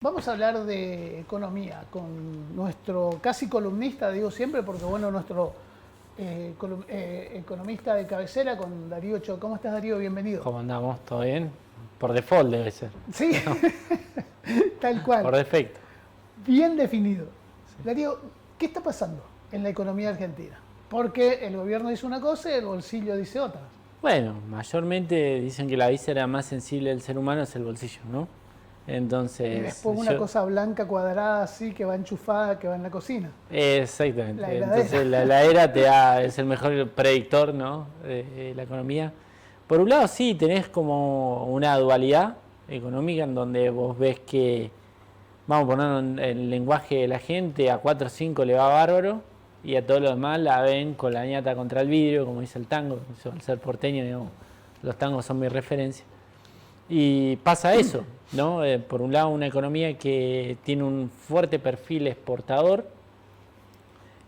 Vamos a hablar de economía con nuestro casi columnista, digo siempre, porque bueno, nuestro economista de cabecera, con Darío Cho. ¿Cómo estás, Darío? Bienvenido. ¿Cómo andamos? ¿Todo bien? Por default debe ser. Sí, tal cual. Por defecto. Bien definido. Darío, ¿qué está pasando en la economía argentina? Porque el gobierno dice una cosa y el bolsillo dice otra. Bueno, mayormente dicen que la víscera más sensible del ser humano es el bolsillo, ¿no? Entonces, Y después una cosa blanca cuadrada así que va enchufada, que va en la cocina. Exactamente. La heladera. Entonces la heladera es el mejor predictor, ¿no?, de la economía. Por un lado sí, tenés como una dualidad económica en donde vos ves que, vamos a ponerlo en el lenguaje de la gente, a 4 o 5 le va bárbaro y a todos los demás la ven con la ñata contra el vidrio, como dice el tango. Yo, al ser porteño, digamos, los tangos son mi referencia. Y pasa eso, ¿no? Por un lado, una economía que tiene un fuerte perfil exportador,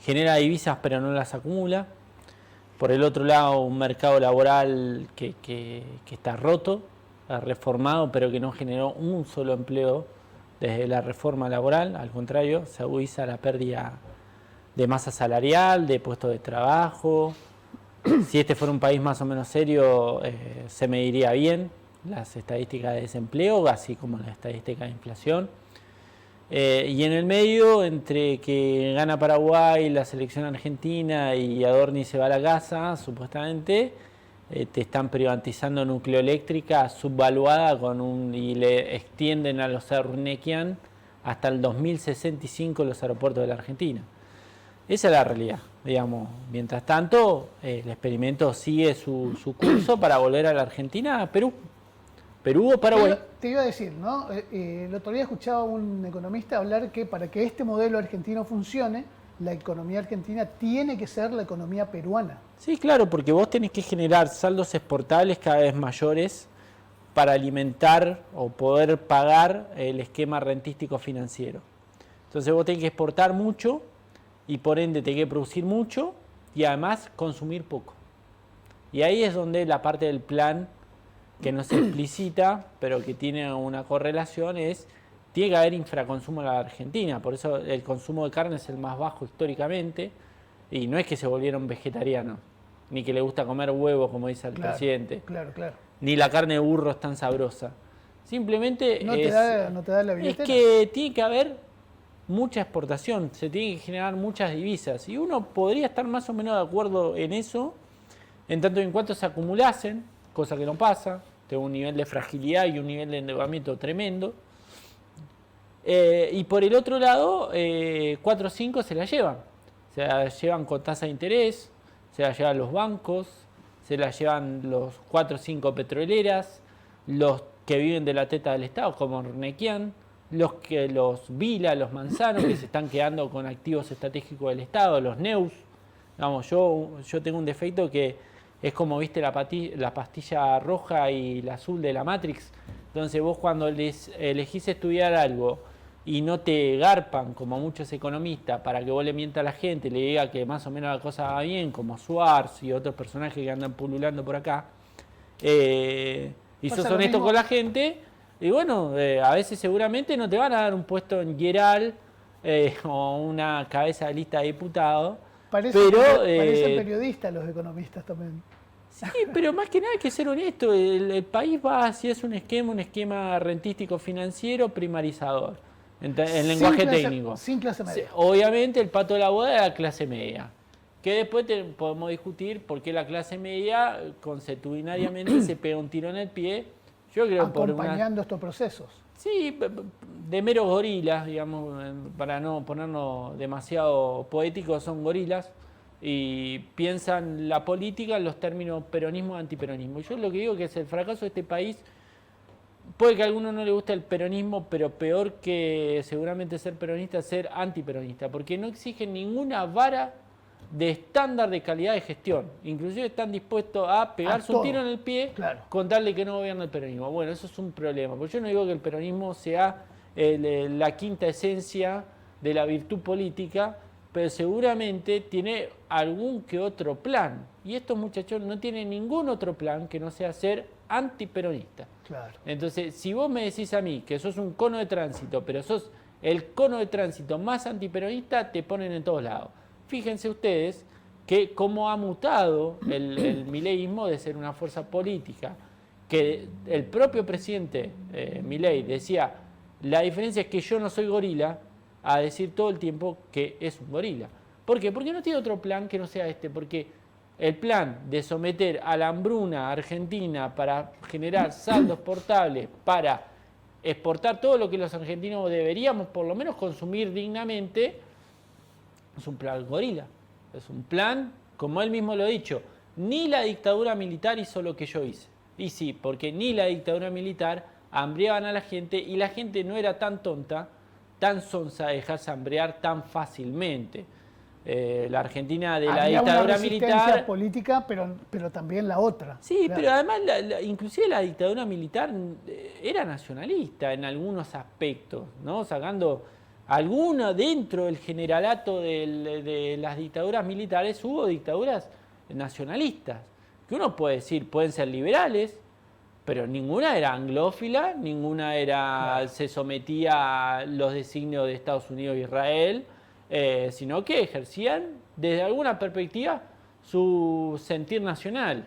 genera divisas pero no las acumula. Por el otro lado, un mercado laboral que está roto, reformado, pero que no generó un solo empleo desde la reforma laboral. Al contrario, se agudiza la pérdida de masa salarial, de puestos de trabajo. Si este fuera un país más o menos serio, se mediría bien las estadísticas de desempleo, así como las estadísticas de inflación. Y en el medio, entre que gana Paraguay, la selección argentina y Adorni se va a la casa, supuestamente, te están privatizando nucleoeléctrica subvaluada y le extienden a los Ernequian hasta el 2065 los aeropuertos de la Argentina. Esa es la realidad, digamos. Mientras tanto, el experimento sigue su curso para volver a la Argentina, a Perú. Perú o Paraguay. Te iba a decir, ¿no? El otro día escuchaba a un economista hablar que para que este modelo argentino funcione, la economía argentina tiene que ser la economía peruana. Sí, claro, porque vos tenés que generar saldos exportables cada vez mayores para alimentar o poder pagar el esquema rentístico financiero. Entonces vos tenés que exportar mucho y por ende tenés que producir mucho y además consumir poco. Y ahí es donde la parte del plan que no se explicita, pero que tiene una correlación, tiene que haber infraconsumo en la Argentina. Por eso el consumo de carne es el más bajo históricamente, y no es que se volvieron vegetarianos, ni que le gusta comer huevo, como dice el presidente. Claro. Ni la carne de burro es tan sabrosa. Simplemente no te da la billetera. Es que tiene que haber mucha exportación, se tiene que generar muchas divisas, y uno podría estar más o menos de acuerdo en eso, en tanto y en cuanto se acumulasen, cosa que no pasa. Tengo un nivel de fragilidad y un nivel de endeudamiento tremendo. Y por el otro lado, 4 o 5 se la llevan. Se la llevan con tasa de interés, se la llevan los bancos, se la llevan los 4 o 5 petroleras, los que viven de la teta del Estado, como Ornequian, los Vila, los Manzanos, que se están quedando con activos estratégicos del Estado, los Neus. Vamos, yo tengo un defecto que es como, viste, la pastilla roja y la azul de la Matrix. Entonces vos, cuando elegís estudiar algo y no te garpan, como muchos economistas, para que vos le mientas a la gente y le diga que más o menos la cosa va bien, como Schwartz y otros personajes que andan pululando por acá, y sos honesto con la gente, y bueno, a veces seguramente no te van a dar un puesto en Geral o una cabeza de lista de diputados. Parecen periodistas los economistas también. Sí, pero más que nada hay que ser honesto. El país va hacia un esquema rentístico financiero primarizador, en lenguaje técnico. Sin clase media. Sí, obviamente el pato de la boda es la clase media. Que después podemos discutir por qué la clase media consuetudinariamente se pega un tiro en el pie. Yo creo acompañando estos procesos. Sí, de meros gorilas, digamos, para no ponernos demasiado poéticos, son gorilas y piensan la política en los términos peronismo y antiperonismo. Yo lo que digo que es el fracaso de este país. Puede que a alguno no le guste el peronismo, pero peor que seguramente ser peronista es ser antiperonista, porque no exigen ninguna vara de estándar de calidad de gestión. Inclusive están dispuestos a pegarse un tiro en el pie, claro, con darle que no gobierna el peronismo. Bueno, eso es un problema, porque yo no digo que el peronismo sea la quinta esencia de la virtud política, pero seguramente tiene algún que otro plan. Y estos muchachos no tienen ningún otro plan que no sea ser antiperonista. Claro. Entonces, si vos me decís a mí que sos un cono de tránsito, pero sos el cono de tránsito más antiperonista, te ponen en todos lados. Fíjense ustedes que cómo ha mutado el mileísmo de ser una fuerza política, que el propio presidente Milei decía, la diferencia es que yo no soy gorila, a decir todo el tiempo que es un gorila. ¿Por qué? Porque no tiene otro plan que no sea este, porque el plan de someter a la hambruna a Argentina para generar saldos portables, para exportar todo lo que los argentinos deberíamos por lo menos consumir dignamente, es un plan gorila. Es un plan, como él mismo lo ha dicho, ni la dictadura militar hizo lo que yo hice. Y sí, porque ni la dictadura militar hambriaban a la gente y la gente no era tan tonta, tan sonsa de dejarse hambrear tan fácilmente. La Argentina de la Había dictadura una resistencia militar política, pero también la otra. Sí, claro. pero además inclusive la dictadura militar era nacionalista en algunos aspectos, ¿no? Sacando alguna dentro del generalato de las dictaduras militares, hubo dictaduras nacionalistas, que uno puede decir, pueden ser liberales, pero ninguna era anglófila, ninguna se sometía a los designios de Estados Unidos e Israel, sino que ejercían desde alguna perspectiva su sentir nacional.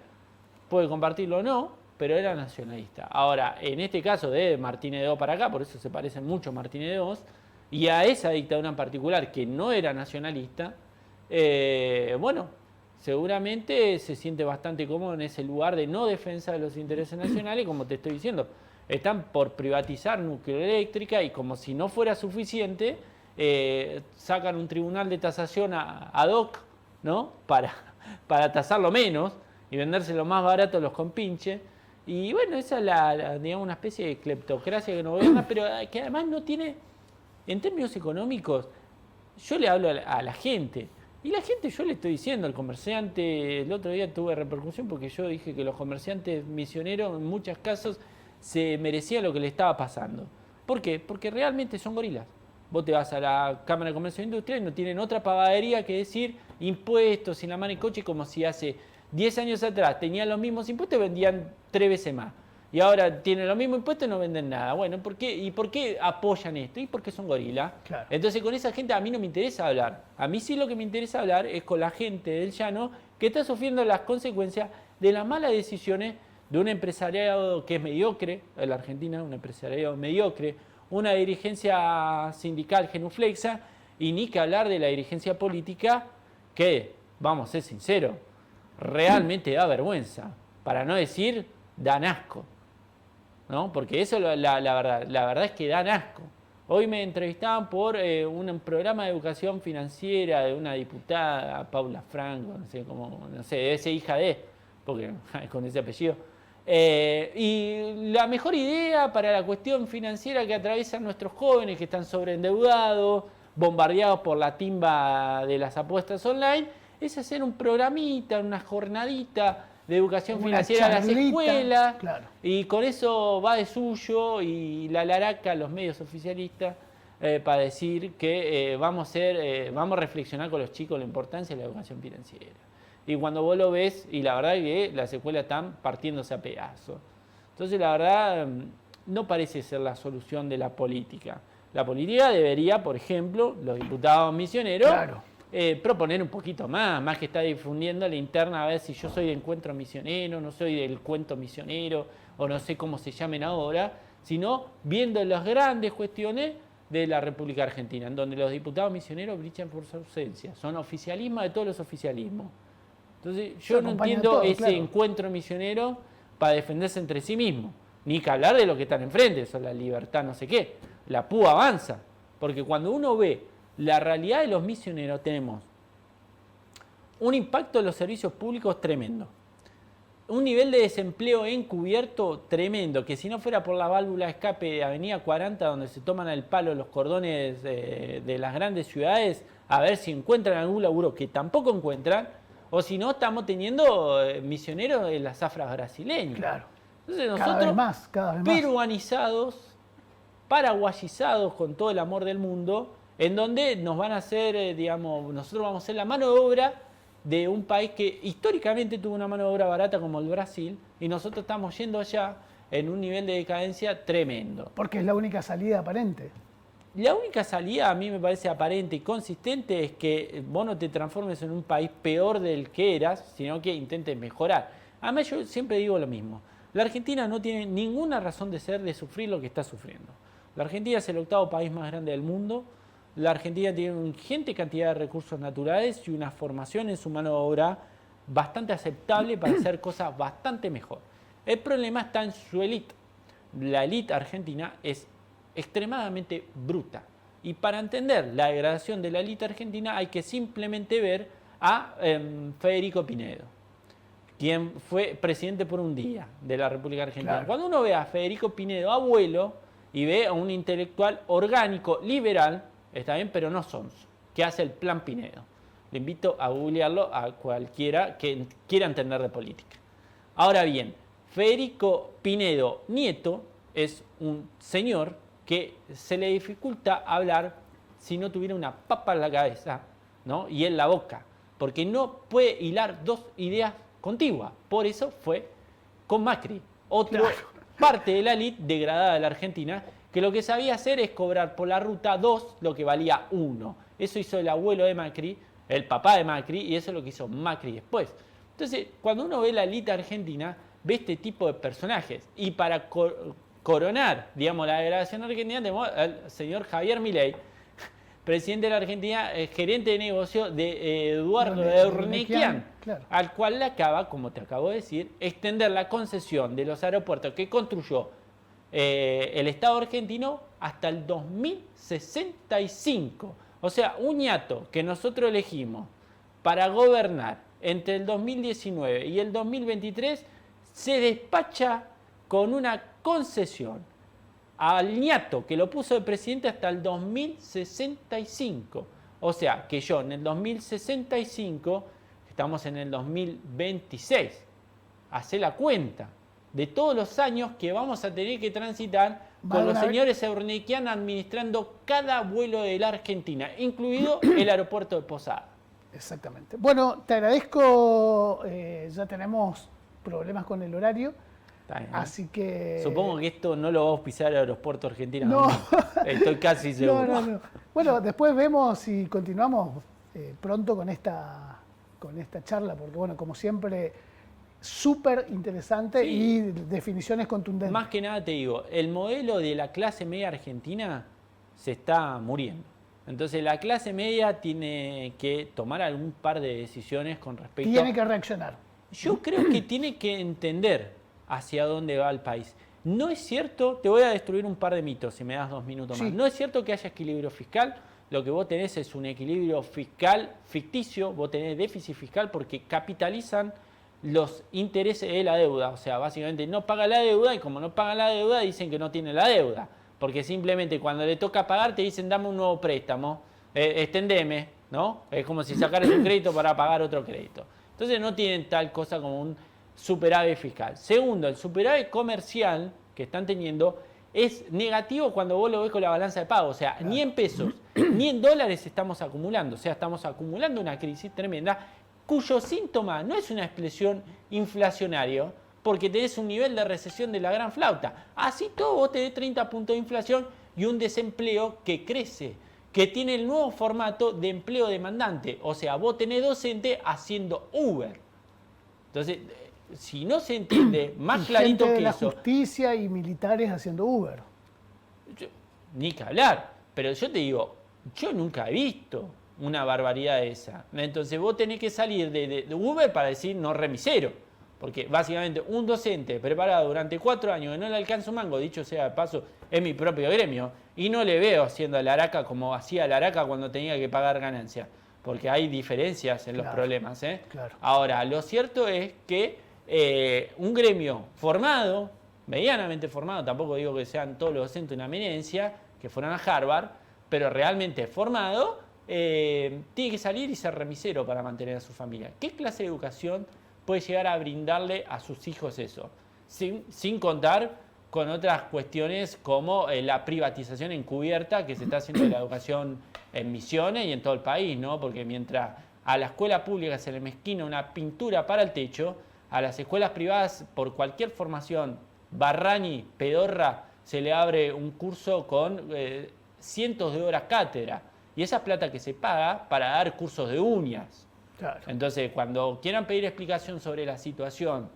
Puede compartirlo o no, pero era nacionalista. Ahora, en este caso de Martínez de Oz para acá, por eso se parecen mucho a Martínez de Oz, y a esa dictadura en particular que no era nacionalista, bueno, seguramente se siente bastante cómodo en ese lugar de no defensa de los intereses nacionales, como te estoy diciendo. Están por privatizar nucleoeléctrica y como si no fuera suficiente, sacan un tribunal de tasación ad hoc, ¿no? Para tasarlo menos y vendérselo más barato a los compinches. Y bueno, esa es digamos, una especie de cleptocracia que no gobierna, pero que además no tiene, en términos económicos, yo le hablo a la gente. Y la gente, yo le estoy diciendo, al comerciante, el otro día tuve repercusión porque yo dije que los comerciantes misioneros en muchos casos se merecían lo que le estaba pasando. ¿Por qué? Porque realmente son gorilas. Vos te vas a la Cámara de Comercio e Industria y no tienen otra pavadería que decir impuestos y la mano y coche, como si hace 10 años atrás tenían los mismos impuestos y vendían 3 veces más. Y ahora tienen los mismos impuestos y no venden nada. Bueno, ¿por qué? ¿Y por qué apoyan esto? Y porque son gorilas. Claro. Entonces con esa gente a mí no me interesa hablar. A mí sí lo que me interesa hablar es con la gente del llano que está sufriendo las consecuencias de las malas decisiones de un empresariado que es mediocre, en la Argentina, un empresariado mediocre, una dirigencia sindical genuflexa, y ni que hablar de la dirigencia política que, vamos a ser sinceros, realmente da vergüenza, para no decir dan asco, ¿no? Porque eso la verdad es que dan asco. Hoy me entrevistaban por un programa de educación financiera de una diputada, Paula Franco, no sé, debe ser hija de, porque con ese apellido. Y la mejor idea para la cuestión financiera que atraviesan nuestros jóvenes que están sobreendeudados, bombardeados por la timba de las apuestas online, es hacer un programita, una jornadita de educación financiera a las escuelas, claro. Y con eso va de suyo y la laraca los medios oficialistas para decir que vamos a reflexionar con los chicos la importancia de la educación financiera. Y cuando vos lo ves, y la verdad es que las escuelas están partiéndose a pedazos. Entonces, la verdad, no parece ser la solución de la política. La política debería, por ejemplo, los diputados misioneros, claro, proponer un poquito más que estar difundiendo la interna a ver si yo soy de encuentro misionero, no soy del cuento misionero, o no sé cómo se llamen ahora, sino viendo las grandes cuestiones de la República Argentina, en donde los diputados misioneros brillan por su ausencia. Son oficialismo de todos los oficialismos. Entonces, yo no entiendo todo, ese claro, encuentro misionero para defenderse entre sí mismos. Ni que hablar de lo que están enfrente, eso es la libertad, no sé qué. La PUA avanza. Porque cuando uno ve la realidad de los misioneros, tenemos un impacto en los servicios públicos tremendo. Un nivel de desempleo encubierto tremendo, que si no fuera por la válvula de escape de Avenida 40, donde se toman al palo los cordones de las grandes ciudades, a ver si encuentran algún laburo que tampoco encuentran, o si no, estamos teniendo misioneros de las zafras brasileñas. Claro. Entonces nosotros, cada vez más. peruanizados, paraguayizados con todo el amor del mundo, en donde nos van a hacer, digamos, nosotros vamos a ser la mano de obra de un país que históricamente tuvo una mano de obra barata como el Brasil, y nosotros estamos yendo allá en un nivel de decadencia tremendo. Porque es la única salida aparente. La única salida a mí me parece aparente y consistente es que vos no te transformes en un país peor del que eras, sino que intentes mejorar. Además yo siempre digo lo mismo, la Argentina no tiene ninguna razón de ser, de sufrir lo que está sufriendo. La Argentina es el 8º país más grande del mundo, la Argentina tiene una ingente cantidad de recursos naturales y una formación en su mano de obra bastante aceptable para hacer cosas bastante mejor. El problema está en su élite. La élite argentina es extremadamente bruta. Y para entender la degradación de la élite argentina hay que simplemente ver a Federico Pinedo, quien fue presidente por un día de la República Argentina. Claro. Cuando uno ve a Federico Pinedo, abuelo, y ve a un intelectual orgánico, liberal, está bien, pero no sonso, que hace el Plan Pinedo. Le invito a googlearlo a cualquiera que quiera entender de política. Ahora bien, Federico Pinedo Nieto es un señor que se le dificulta hablar si no tuviera una papa en la cabeza, ¿no? Y en la boca, porque no puede hilar dos ideas contiguas. Por eso fue con Macri, otro parte de la élite degradada de la Argentina, que lo que sabía hacer es cobrar por la ruta 2 lo que valía 1. Eso hizo el abuelo de Macri, el papá de Macri, y eso es lo que hizo Macri después. Entonces, cuando uno ve la élite argentina, ve este tipo de personajes. Y para coronar, digamos, la degradación argentina, tenemos al señor Javier Milei, presidente de la Argentina, gerente de negocio de Eduardo Urnequian, claro, al cual le acaba, como te acabo de decir, extender la concesión de los aeropuertos que construyó el Estado argentino hasta el 2065. O sea, un ñato que nosotros elegimos para gobernar entre el 2019 y el 2023 se despacha con una concesión al ñato que lo puso de presidente hasta el 2065. O sea, que yo en el 2065, estamos en el 2026, hacé la cuenta de todos los años que vamos a tener que transitar con los señores Urnequian administrando cada vuelo de la Argentina, incluido el aeropuerto de Posada. Exactamente. Bueno, te agradezco, ya tenemos problemas con el horario, así que... Supongo que esto no lo va a auspiciar el aeropuerto argentino. No. Estoy casi seguro. No. Bueno, después vemos si continuamos pronto con esta charla, porque bueno, como siempre, súper interesante, sí, y definiciones contundentes. Más que nada te digo, el modelo de la clase media argentina se está muriendo. Entonces la clase media tiene que tomar algún par de decisiones con respecto... Tiene que reaccionar. Yo creo que tiene que entender hacia dónde va el país. No es cierto, te voy a destruir un par de mitos si me das 2 minutos más. Sí. No es cierto que haya equilibrio fiscal. Lo que vos tenés es un equilibrio fiscal ficticio, vos tenés déficit fiscal porque capitalizan los intereses de la deuda. O sea, básicamente no paga la deuda y como no paga la deuda dicen que no tiene la deuda. Porque simplemente cuando le toca pagar te dicen dame un nuevo préstamo, extendeme, ¿no? Es como si sacaras un crédito para pagar otro crédito. Entonces no tienen tal cosa como un superávit fiscal. Segundo, el superávit comercial que están teniendo es negativo cuando vos lo ves con la balanza de pago. O sea, ni en pesos ni en dólares estamos acumulando. O sea, estamos acumulando una crisis tremenda cuyo síntoma no es una expresión inflacionaria, porque tenés un nivel de recesión de la gran flauta. Así todo vos tenés 30 puntos de inflación y un desempleo que crece, que tiene el nuevo formato de empleo demandante. O sea, vos tenés docente haciendo Uber. Entonces, si no se entiende más clarito gente de que la eso... justicia y militares haciendo Uber. Ni que hablar. Pero yo te digo, yo nunca he visto una barbaridad esa. Entonces vos tenés que salir de Uber para decir no remisero. Porque básicamente un docente preparado durante 4 años que no le alcanza un mango, dicho sea de paso, es mi propio gremio, y no le veo haciendo la araca como hacía la araca cuando tenía que pagar ganancias. Porque hay diferencias en los problemas. Claro. Ahora, lo cierto es que un gremio formado, medianamente formado, tampoco digo que sean todos los docentes una eminencia, que fueran a Harvard, pero realmente formado, tiene que salir y ser remisero para mantener a su familia. ¿Qué clase de educación puede llegar a brindarle a sus hijos eso? Sin contar con otras cuestiones como la privatización encubierta que se está haciendo de la educación en Misiones y en todo el país, ¿no? Porque mientras a la escuela pública se le mezquina una pintura para el techo, a las escuelas privadas por cualquier formación, barrañi, pedorra, se le abre un curso con cientos de horas cátedra. Y esa es plata que se paga para dar cursos de uñas. Claro. Entonces, cuando quieran pedir explicación sobre la situación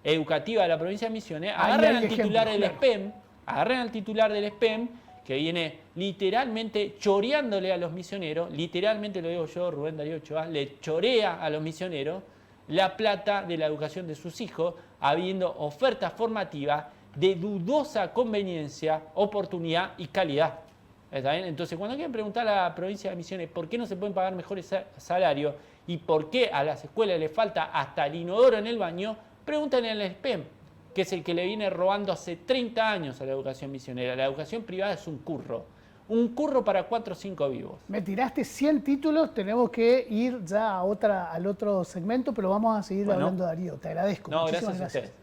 educativa de la provincia de Misiones, Ahí agarren hay al titular ejemplos, del claro. SPEM, agarren al titular del SPEM, que viene literalmente choreándole a los misioneros, literalmente lo digo yo, Rubén Darío Ochoa, le chorea a los misioneros la plata de la educación de sus hijos, habiendo ofertas formativas de dudosa conveniencia, oportunidad y calidad. ¿Está bien? Entonces, cuando quieren preguntar a la provincia de Misiones por qué no se pueden pagar mejores salarios y por qué a las escuelas les falta hasta el inodoro en el baño, pregúntenle al SPEM, que es el que le viene robando hace 30 años a la educación misionera. La educación privada es un curro para 4 o 5 vivos. Me tiraste 100 títulos, tenemos que ir ya a al otro segmento, pero vamos a seguir hablando, Darío. Te agradezco. No, Muchísimas gracias a ustedes.